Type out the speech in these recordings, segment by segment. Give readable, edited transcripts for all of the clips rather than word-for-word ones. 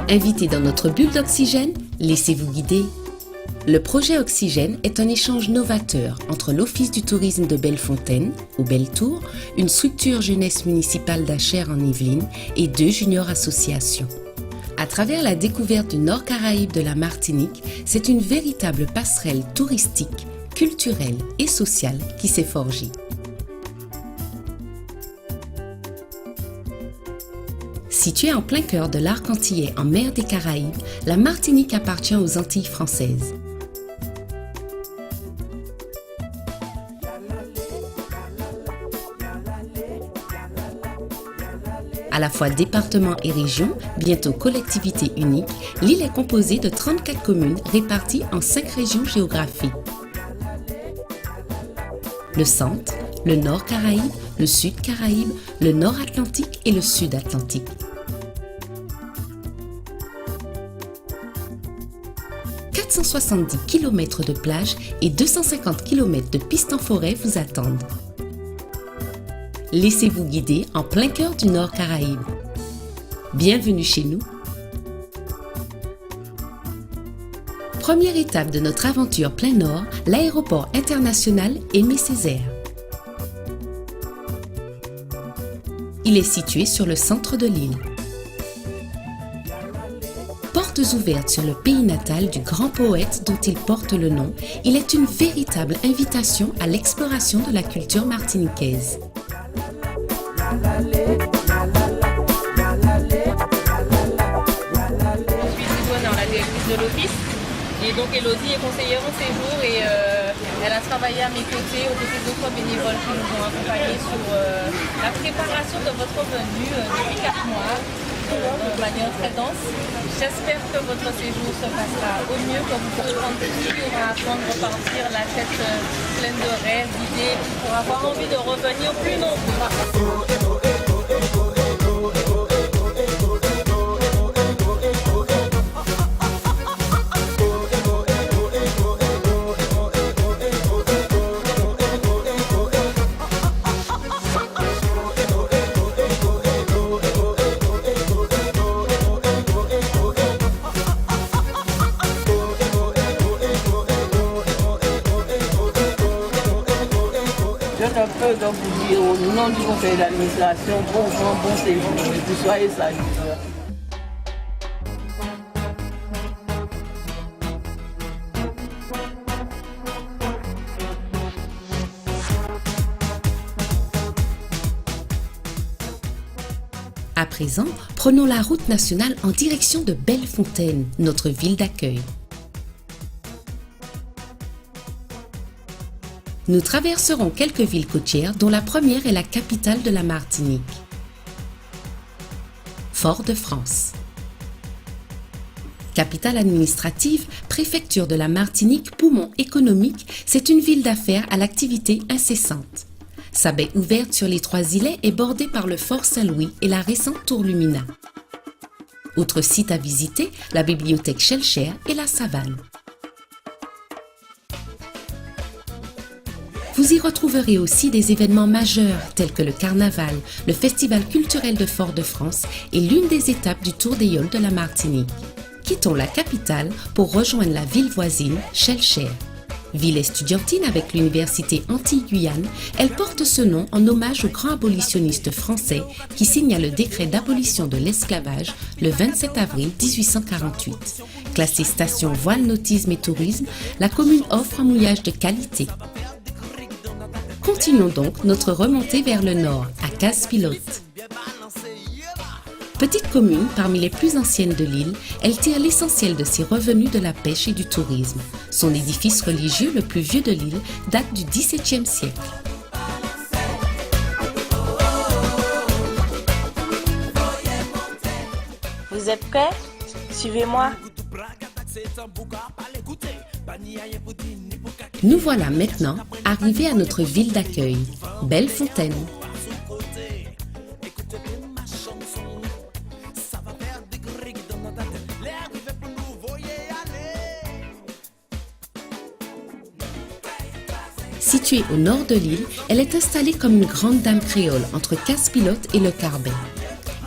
Invité dans notre bulle d'oxygène, laissez-vous guider. Le projet Oxygène est un échange novateur entre l'Office du tourisme de Bellefontaine, ou Belletour, une structure jeunesse municipale d'Achères en Yvelines, et 2 juniors associations. À travers la découverte du Nord Caraïbe de la Martinique, c'est une véritable passerelle touristique, culturelle et sociale qui s'est forgée. Située en plein cœur de l'arc antillais en mer des Caraïbes, la Martinique appartient aux Antilles françaises. À la fois département et région, bientôt collectivité unique, l'île est composée de 34 communes réparties en 5 régions géographiques. Le centre, le nord Caraïbe, le sud Caraïbe, le nord Atlantique et le sud Atlantique. « 470 km de plage et 250 km de pistes en forêt vous attendent. Laissez-vous guider en plein cœur du Nord Caraïbe. Bienvenue chez nous. Première étape de notre aventure plein Nord, l'aéroport international Aimé Césaire. Il est situé sur le centre de l'île. Portes ouvertes sur le pays natal du grand poète dont il porte le nom, il est une véritable invitation à l'exploration de la culture martiniquaise. Je suis Didouane, la directrice de l'office. Et donc Elodie est conseillère en séjour et elle a travaillé à mes côtés, aux côtés d'autres bénévoles qui nous ont accompagnés sur la préparation de votre venue depuis 4 mois de manière très dense. J'espère que votre séjour se passera au mieux, que vous pourrez prendre tout ce qu'il y aura à prendre, repartir la tête pleine de rêves, d'idées, pour avoir envie de revenir plus nombreux. Un peu donc vous dire au nom du conseil d'administration, bon vent, bon séjour, et vous soyez sages. À présent, prenons la route nationale en direction de Bellefontaine, notre ville d'accueil. Nous traverserons quelques villes côtières dont la première est la capitale de la Martinique, Fort-de-France. Capitale administrative, préfecture de la Martinique, poumon économique, c'est une ville d'affaires à l'activité incessante. Sa baie ouverte sur les 3 îlets est bordée par le Fort Saint-Louis et la récente Tour Lumina. Autres sites à visiter, la bibliothèque Schellcher et la Savane. Vous y retrouverez aussi des événements majeurs tels que le Carnaval, le Festival culturel de Fort-de-France et l'une des étapes du Tour des Yoles de la Martinique. Quittons la capitale pour rejoindre la ville voisine, Schellcher. Ville estudiantine avec l'université Antilles-Guyane, elle porte ce nom en hommage au grand abolitionniste français qui signa le décret d'abolition de l'esclavage le 27 avril 1848. Classée station voile, nautisme et tourisme, la commune offre un mouillage de qualité. Continuons donc notre remontée vers le nord, à Casse-Pilote. Petite commune parmi les plus anciennes de l'île, elle tire l'essentiel de ses revenus de la pêche et du tourisme. Son édifice religieux le plus vieux de l'île date du XVIIe siècle. Vous êtes prêts? Suivez-moi. Nous voilà maintenant arrivés à notre ville d'accueil, Bellefontaine. Située au nord de l'île, elle est installée comme une grande dame créole entre Casse-Pilote et le Carbet.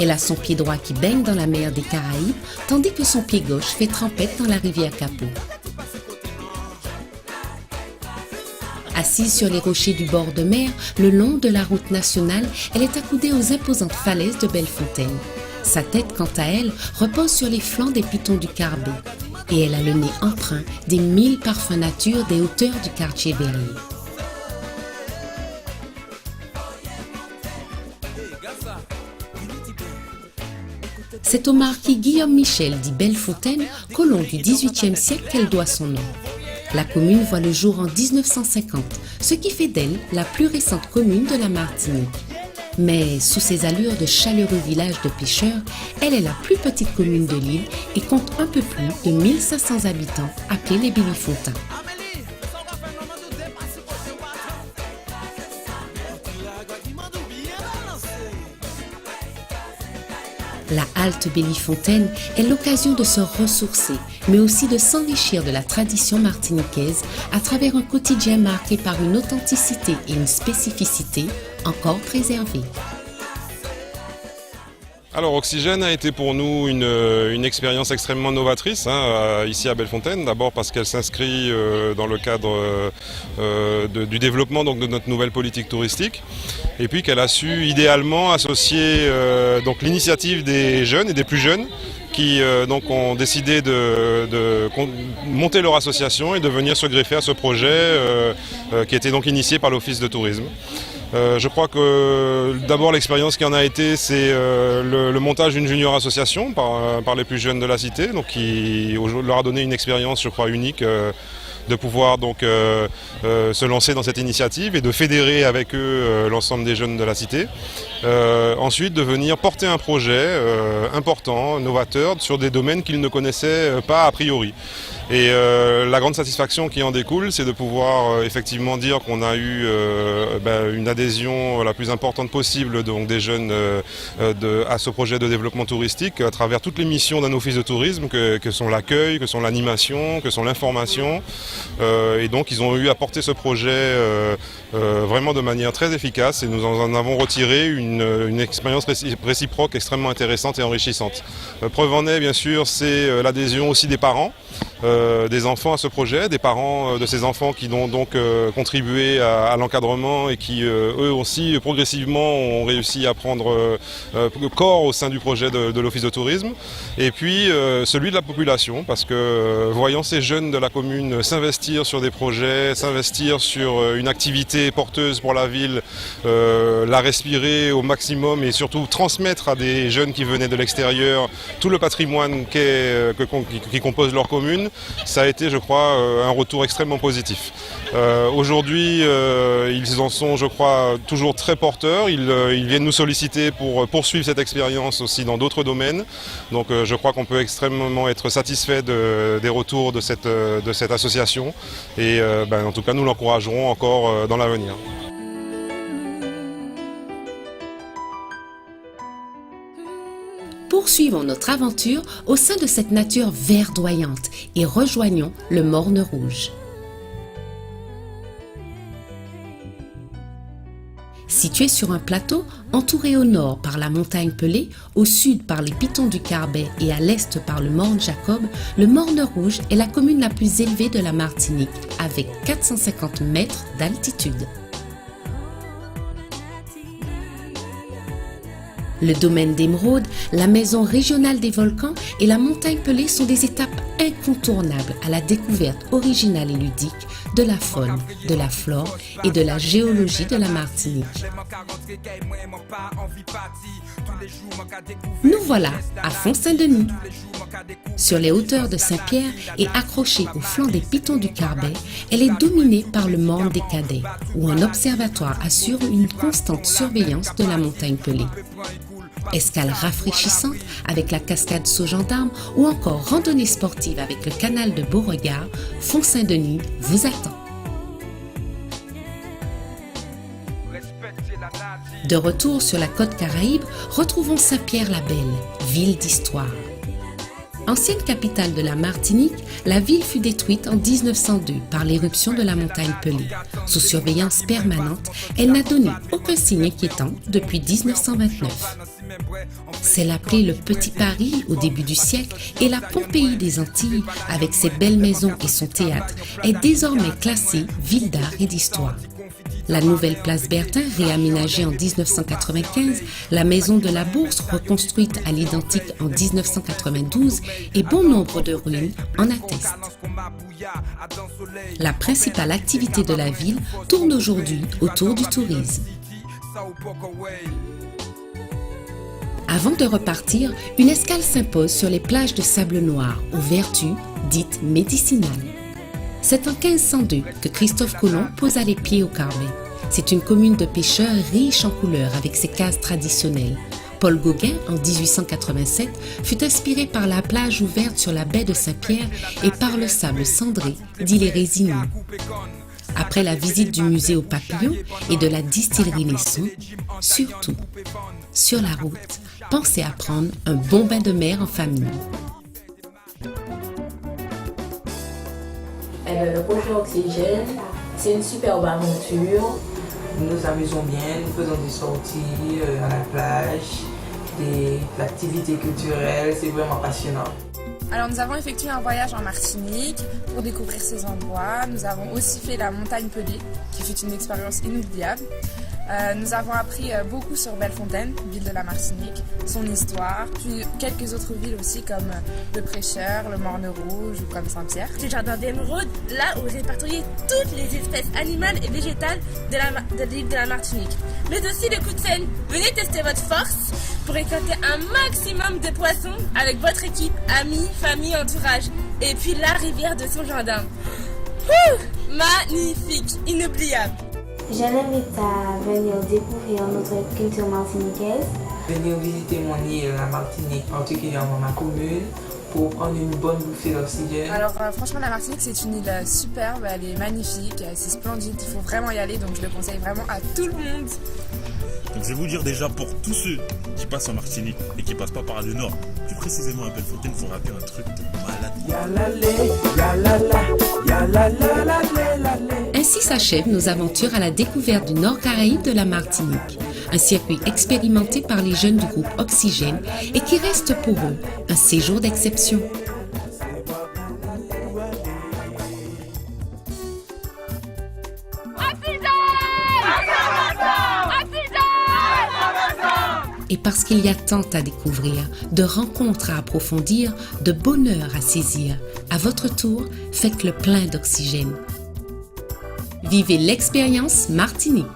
Elle a son pied droit qui baigne dans la mer des Caraïbes, tandis que son pied gauche fait trempette dans la rivière Capot. Assise sur les rochers du bord de mer, le long de la route nationale, elle est accoudée aux imposantes falaises de Bellefontaine. Sa tête, quant à elle, repose sur les flancs des pitons du Carbet. Et elle a le nez empreint des 1000 parfums nature des hauteurs du quartier Berrier. C'est au marquis Guillaume Michel dit Bellefontaine, colon du XVIIIe siècle, qu'elle doit son nom. La commune voit le jour en 1950, ce qui fait d'elle la plus récente commune de la Martinique. Mais sous ses allures de chaleureux village de pêcheurs, elle est la plus petite commune de l'île et compte un peu plus de 1500 habitants, appelés les Bellefontains. La halte Bellefontaine est l'occasion de se ressourcer, mais aussi de s'enrichir de la tradition martiniquaise à travers un quotidien marqué par une authenticité et une spécificité encore préservées. Alors Oxygène a été pour nous une expérience extrêmement novatrice ici à Bellefontaine. D'abord parce qu'elle s'inscrit dans le cadre du développement donc, de notre nouvelle politique touristique. Et puis qu'elle a su idéalement associer l'initiative des jeunes et des plus jeunes qui donc ont décidé de monter leur association et de venir se greffer à ce projet qui était donc initié par l'Office de tourisme. Je crois que d'abord l'expérience qui en a été, c'est le montage d'une junior association par les plus jeunes de la cité, donc qui leur a donné une expérience, je crois, unique de pouvoir donc se lancer dans cette initiative et de fédérer avec eux l'ensemble des jeunes de la cité. Ensuite, de venir porter un projet important, novateur, sur des domaines qu'ils ne connaissaient pas a priori. Et la grande satisfaction qui en découle, c'est de pouvoir effectivement dire qu'on a eu une adhésion la plus importante possible donc, des jeunes à ce projet de développement touristique à travers toutes les missions d'un office de tourisme que sont l'accueil, que sont l'animation, que sont l'information. Et donc ils ont eu à porter ce projet vraiment de manière très efficace et nous en avons retiré une expérience réciproque extrêmement intéressante et enrichissante. Preuve en est bien sûr, c'est l'adhésion aussi des parents. Des enfants à ce projet, des parents de ces enfants qui ont donc contribué à l'encadrement et qui eux aussi progressivement ont réussi à prendre corps au sein du projet de l'Office de tourisme. Et puis celui de la population, parce que voyant ces jeunes de la commune s'investir sur des projets, s'investir sur une activité porteuse pour la ville, la respirer au maximum et surtout transmettre à des jeunes qui venaient de l'extérieur tout le patrimoine qui compose leur commune, ça a été, je crois, un retour extrêmement positif. Aujourd'hui, ils en sont, je crois, toujours très porteurs. Ils viennent nous solliciter pour poursuivre cette expérience aussi dans d'autres domaines. Donc je crois qu'on peut extrêmement être satisfait des retours de cette association. Et en tout cas, nous l'encouragerons encore dans l'avenir. Poursuivons notre aventure au sein de cette nature verdoyante et rejoignons le Morne Rouge. Situé sur un plateau, entouré au nord par la montagne Pelée, au sud par les pitons du Carbet et à l'est par le Morne Jacob, le Morne Rouge est la commune la plus élevée de la Martinique, avec 450 mètres d'altitude. Le domaine d'Émeraude, la maison régionale des volcans et la montagne Pelée sont des étapes incontournables à la découverte originale et ludique de la faune, de la flore et de la géologie de la Martinique. Nous voilà à Font-Saint-Denis. Sur les hauteurs de Saint-Pierre et accrochée au flanc des pitons du Carbet, elle est dominée par le Morne des Cadets, où un observatoire assure une constante surveillance de la montagne Pelée. Escale rafraîchissante avec la cascade Saut-Gendarme ou encore randonnée sportive avec le canal de Beauregard, Font-Saint-Denis vous attend. De retour sur la côte Caraïbe, retrouvons Saint-Pierre-la-Belle, ville d'histoire. Ancienne capitale de la Martinique, la ville fut détruite en 1902 par l'éruption de la montagne Pelée. Sous surveillance permanente, elle n'a donné aucun signe inquiétant depuis 1929. Celle appelée le Petit Paris au début du siècle et la Pompéi des Antilles, avec ses belles maisons et son théâtre, est désormais classée ville d'art et d'histoire. La nouvelle place Bertin, réaménagée en 1995, la maison de la Bourse, reconstruite à l'identique en 1992, et bon nombre de ruines en attestent. La principale activité de la ville tourne aujourd'hui autour du tourisme. Avant de repartir, une escale s'impose sur les plages de sable noir, aux vertus dites médicinales. C'est en 1502 que Christophe Colomb posa les pieds au Carbet. C'est une commune de pêcheurs riche en couleurs avec ses cases traditionnelles. Paul Gauguin, en 1887, fut inspiré par la plage ouverte sur la baie de Saint-Pierre et par le sable cendré d'Île Résigny. Après la visite du musée aux papillons et de la distillerie Nesson, surtout, sur la route, pensez à prendre un bon bain de mer en famille. Le projet Oxygène, c'est une superbe aventure. Nous nous amusons bien, nous faisons des sorties à la plage, des activités culturelles, c'est vraiment passionnant. Alors nous avons effectué un voyage en Martinique pour découvrir ces endroits. Nous avons aussi fait la montagne Pelée, qui fut une expérience inoubliable. Nous avons appris beaucoup sur Bellefontaine, ville de la Martinique, son histoire, puis quelques autres villes aussi comme le Prêcheur, le Morne Rouge ou comme Saint-Pierre. C'est le jardin d'émeraude, là où est répertorié toutes les espèces animales et végétales de l'île de la Martinique. Mais aussi le coup de Seine. Venez tester votre force pour récolter un maximum de poissons avec votre équipe, amis, famille, entourage. Et puis la rivière de son jardin. Magnifique, inoubliable. J'invite à venir découvrir notre culture martiniquaise. Venir visiter mon île, la Martinique, particulièrement ma commune, pour prendre une bonne bouffée d'oxygène. Alors franchement, la Martinique, c'est une île superbe, elle est magnifique, c'est splendide, il faut vraiment y aller, donc je le conseille vraiment à tout le monde. Donc je vais vous dire déjà, pour tous ceux qui passent en Martinique et qui ne passent pas par le nord, plus précisément à Bellefontaine, il faut rappeler un truc de malade. Ainsi s'achèvent nos aventures à la découverte du Nord Caraïbe de la Martinique, un circuit expérimenté par les jeunes du groupe Oxygène et qui reste pour eux un séjour d'exception. Et parce qu'il y a tant à découvrir, de rencontres à approfondir, de bonheur à saisir, à votre tour, faites le plein d'oxygène. Vivez l'expérience Martinique.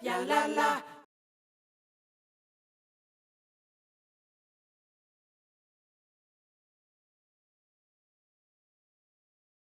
Ya la la.